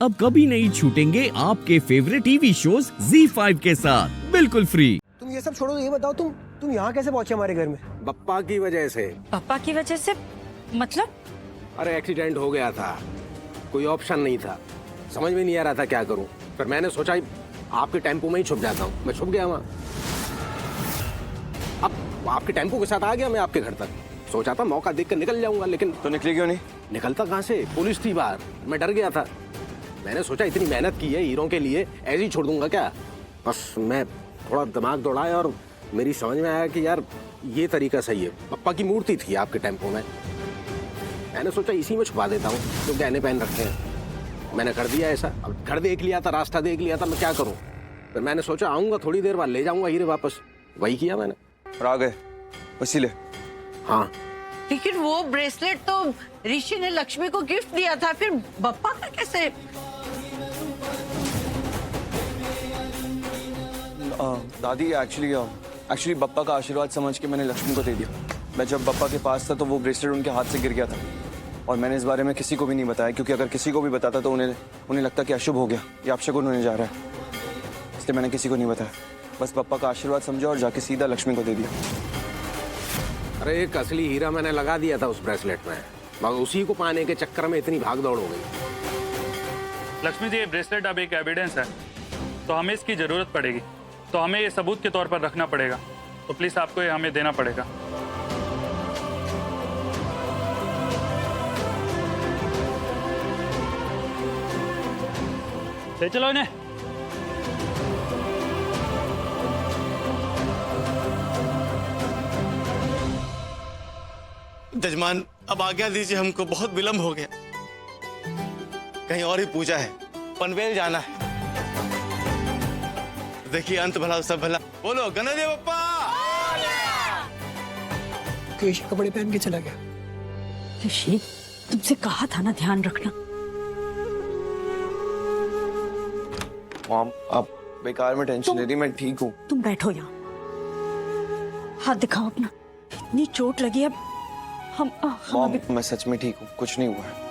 अब कभी नहीं छूटेंगे आपके फेवरेट टीवी शोज ZEE5 के साथ बिल्कुल फ्री। तुम ये सब छोड़ो, ये बताओ तुम यहाँ कैसे पहुंचे हमारे घर में? पप्पा की वजह से। पापा की वजह से मतलब? अरे एक्सीडेंट हो गया था, कोई ऑप्शन नहीं था, समझ में नहीं आ रहा था क्या करूं। फिर मैंने सोचा आपके टेम्पो में ही छुप जाता हूं। मैं छुप गया वहां, अब आपके टेम्पो के साथ आ गया मैं आपके घर तक। सोचा था मौका देख कर निकल जाऊंगा, लेकिन तो निकले क्यों नहीं? निकलता कहाँ से, पुलिस थी बाहर, मैं डर गया था। मैंने सोचा इतनी मेहनत की है हीरो के लिए, ऐसे ही छोड़ दूंगा क्या। बस मैं थोड़ा दिमाग दौड़ाया और मेरी समझ में आया कि यार ये तरीका सही है। पप्पा की मूर्ति थी आपके टेम्पो में, मैंने सोचा इसी में छुपा देता हूँ, जो गहने पहन रखे हैं। मैंने कर दिया ऐसा। अब घर देख लिया था, रास्ता देख लिया था, मैं क्या करूँ। फिर मैंने सोचा आऊंगा थोड़ी देर बाद ले जाऊंगा हीरे वापस, वही किया मैंने। और आ गए इसीलिए? हाँ। लेकिन वो ब्रेसलेट तो ऋषि ने लक्ष्मी को गिफ्ट दिया था, फिर बप्पा का कैसे? दादी एक्चुअली बप्पा का आशीर्वाद समझ के मैंने लक्ष्मी को दे दिया। मैं जब बप्पा के पास था तो वो ब्रेसलेट उनके हाथ से गिर गया था और मैंने इस बारे में किसी को भी नहीं बताया, क्योंकि अगर किसी को भी बताता तो उन्हें लगता कि अशुभ हो गया या अपशगुन होने जा रहा है, इसलिए मैंने किसी को नहीं बताया। बस बप्पा का आशीर्वाद समझा और जाके सीधा लक्ष्मी को दे दिया। अरे एक असली हीरा मैंने लगा दिया था उस ब्रेसलेट में, मगर उसी को पाने के चक्कर में इतनी भाग दौड़ हो गई। लक्ष्मी जी, ये ब्रेसलेट अब एक एविडेंस है, तो हमें इसकी ज़रूरत पड़ेगी, तो हमें ये सबूत के तौर पर रखना पड़ेगा, तो प्लीज़ आपको ये हमें देना पड़ेगा। ले चलो इन्हें। जजमान अब आज्ञा दीजिए, हमको बहुत विलंब हो गया, कहीं और ही पूजा है, पनवेल जाना है। देखिए अंत भला सब भला। बोलो गणदेव बप्पा। केश कपड़े पहन के चला गया। ऋषि, तुमसे कहा था ना ध्यान रखना। मॉम आप बेकार में टेंशन ले रही, मैं ठीक हूँ। तुम बैठो यहाँ, हाथ दिखाओ अपना। इतनी चोट लगी, अब हम मॉम मैं सच में ठीक हूँ, कुछ नहीं हुआ है।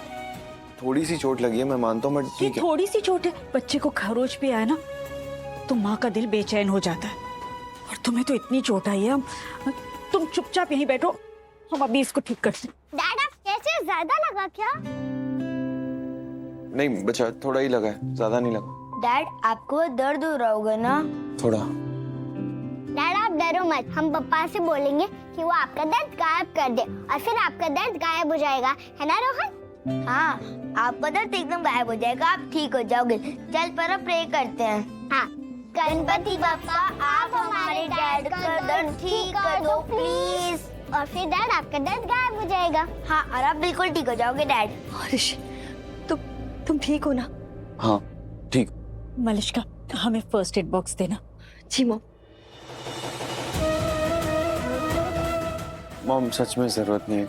थोड़ी सी चोट लगी है, मैं मानता हूँ, मैं ठीक है। थोड़ी सी चोट है, बच्चे को खरोच भी आया ना तो माँ का दिल बेचैन हो जाता है, और तुम्हें तो इतनी चोट आई है। तुम चुपचाप यहीं बैठो, हम अभी इसको ठीक करते हैं। डैड आप कैसे, ज्यादा लगा क्या? नहीं बच्चा, थोड़ा ही लगा है, ज्यादा नहीं लगा। डैड आपको दर्द हो रहा होगा ना? थोड़ा। डैड आप डरो मत, हम पापा से बोलेंगे कि वो आपका दर्द गायब कर दे, और फिर आपका दर्द गायब हो जाएगा, है ना रोहन? हाँ, आपका दर्द एकदम गायब हो जाएगा, आप ठीक हो जाओगे। चल पर प्रे करते हैं। हाँ, गणपति बप्पा आप हमारे डैड का दर्द ठीक कर दो प्लीज, और फिर डैड आपका दर्द गायब हो जाएगा। हाँ, और आप बिल्कुल ठीक हो जाओगे डैड। ऋषि, तुम ठीक हो ना? हाँ ठीक। मलिष्का, हमें फर्स्ट एड बॉक्स देना। जी मॉम। मॉम सच में जरूरत नहीं है।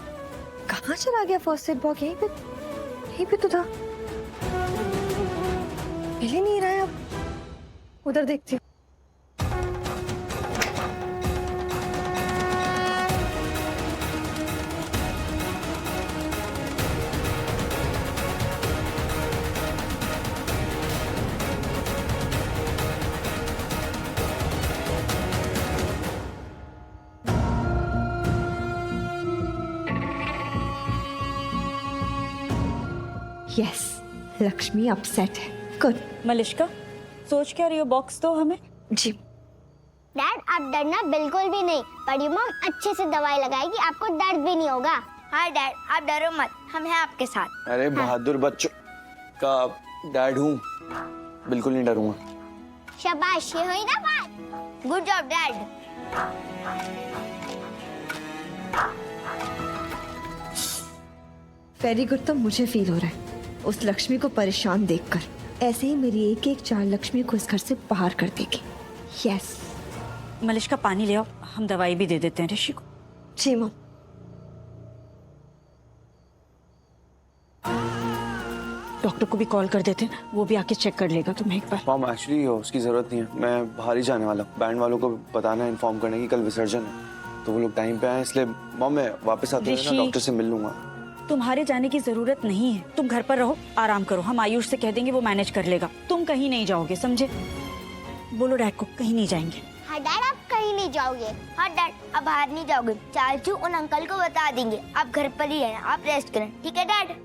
कहाँ चला गया फर्स्ट एड बॉक्स? यहीं पे तो था, मिल ही नहीं रहा है। अब उधर देखती हूँ। यस, लक्ष्मी अपसेट है। गुड। मलिष्का, सोच क्या रही हो, बॉक्स दो हमें। जी। डैड आप डरना बिल्कुल भी नहीं, बड़ी मॉम अच्छे से दवाई लगाएगी, आपको दर्द भी नहीं होगा। हाँ डैड आप डरो मत, हम हैं आपके साथ। अरे बहादुर बच्चों का डैड हूँ, बिल्कुल नहीं डरूंगा। शाबाश, ये हुई ना बात। Good job dad. Very good. तो मुझे फील हो रहा है उस लक्ष्मी को परेशान देखकर, ऐसे ही मेरी एक एक चाल लक्ष्मी को इस घर से बाहर कर देगी। यस। मलिष्का पानी ले आओ, हम दवाई भी दे देते हैं ऋषि को। जी मॉम। डॉक्टर को भी कॉल कर देते हैं, वो भी आके चेक कर लेगा तुम्हें एक बार। मॉम एक्चुअली उसकी जरूरत नहीं है, मैं बाहर ही जाने वाला हूँ। बैंड वालों को बताना है, इन्फॉर्म करने की कल विसर्जन है, तो वो लोग टाइम पे आए, इसलिए मॉम मैं वापस आते हुए ना डॉक्टर से मिल लूंगा। तुम्हारे जाने की जरूरत नहीं है, तुम घर पर रहो, आराम करो। हम आयुष से कह देंगे, वो मैनेज कर लेगा। तुम कहीं नहीं जाओगे, समझे? बोलो डैड को, कहीं नहीं जाएंगे। हाँ डैड, आप कहीं नहीं जाओगे। हाँ डैड, आप बाहर नहीं जाओगे। चाचू उन अंकल को बता देंगे आप घर पर ही हैं, आप रेस्ट करें, ठीक है डैड?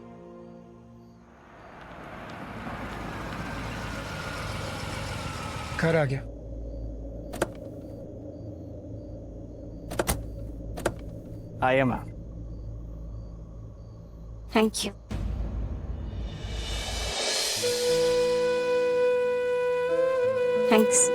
घर आ गया। आइए ma'am. Thank you. Thanks.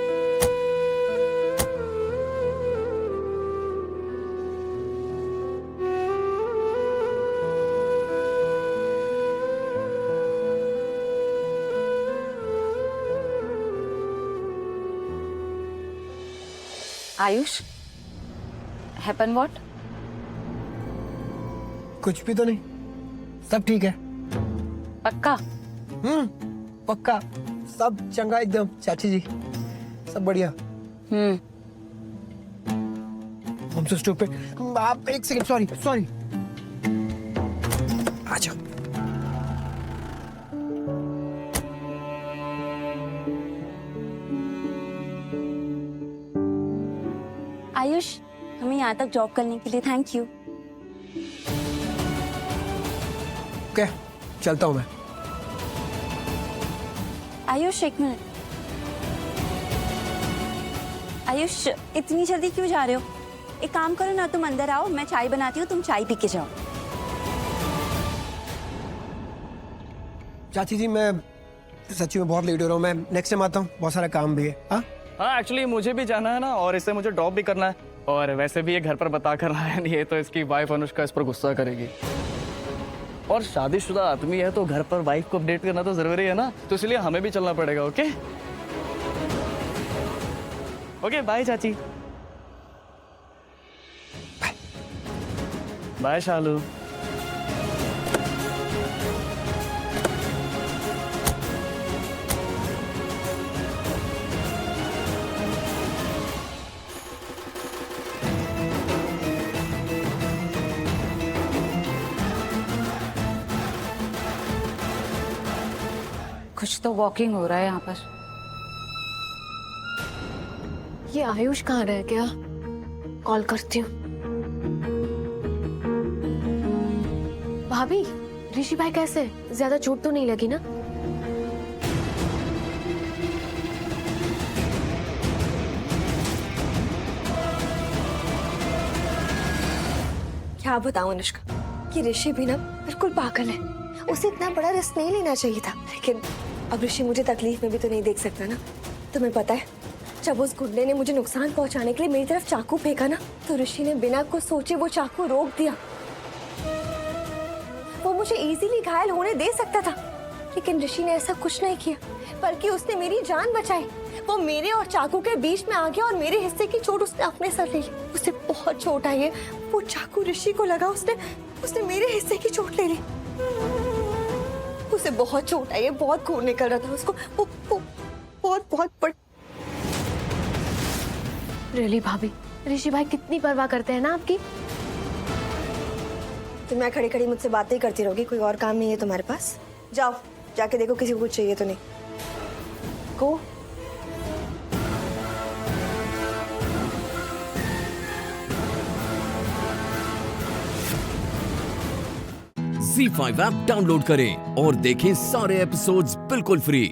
Ayush, happen what? कुछ भी तो नहीं, सब ठीक है। पक्का? पक्का सब चंगा एकदम चाची जी, सब बढ़िया। हम सो स्टूपिड। आप एक सेकंड, सॉरी। आ जाओ। आयुष, हमें यहाँ तक ड्रॉप करने के लिए थैंक यू। ओके, चलता हूँ मैं। आयुष एक मिनट। आयुष, इतनी जल्दी क्यों जा रहे हो? एक काम करो ना, तुम अंदर आओ, मैं चाय बनाती हूँ, तुम चाय पी के जाओ। चाची जी, मैं सच्ची में बहुत लेट हो रहा हूँ। मैं नेक्स्ट टाइम आता हूँ, बहुत सारा काम भी है। हाँ एक्चुअली मुझे भी जाना है ना, और इससे मुझे ड्रॉप भी करना है, और वैसे भी ये घर पर बता कर रहा है, नहीं है तो इसकी वाइफ अनुष्का इस पर गुस्सा करेगी। और शादीशुदा आदमी है तो घर पर वाइफ को अपडेट करना तो जरूरी है ना, तो इसलिए हमें भी चलना पड़ेगा। ओके ओके, बाय चाची। बाय शालू। कुछ तो वॉकिंग हो रहा है यहाँ पर। ये आयुष कहाँ रह गया? कॉल करती हूँ। भाभी, ऋषि भाई कैसे? ज्यादा चोट तो नहीं लगी ना? क्या बताऊं अनुष्का, कि ऋषि भी ना बिल्कुल पागल है। उसे इतना बड़ा रिस्क नहीं लेना चाहिए था, लेकिन अब ऋषि मुझे तकलीफ में भी तो नहीं देख सकता ना। तुम्हें पता है, जब उस गुंडे ने मुझे नुकसान पहुंचाने के लिए मेरी तरफ चाकू फेंका ना, तो ऋषि ने बिना कुछ सोचे वो चाकू रोक दिया। वो मुझे इजीली घायल होने दे सकता था, लेकिन ऋषि ने ऐसा कुछ नहीं किया, बल्कि उसने मेरी जान बचाई। वो मेरे और चाकू के बीच में आ गया और मेरे हिस्से की चोट उसने अपने सर ले ली। उसे बहुत चोट आई है। वो चाकू ऋषि को लगा, उसने मेरे हिस्से की चोट ले ली। उसे बहुत चोट आई है, बहुत खून निकल रहा था उसको। वो बहुत बड़। रियली भाभी, ऋषि भाई कितनी परवाह करते हैं ना आपकी। तो मैं खड़ी खड़ी मुझसे बातें ही करती रहोगी? कोई और काम नहीं है तुम्हारे पास? जाओ, जाके देखो किसी को कुछ चाहिए तो नहीं। को Z5 ऐप डाउनलोड करें और देखें सारे एपिसोड्स बिल्कुल फ्री।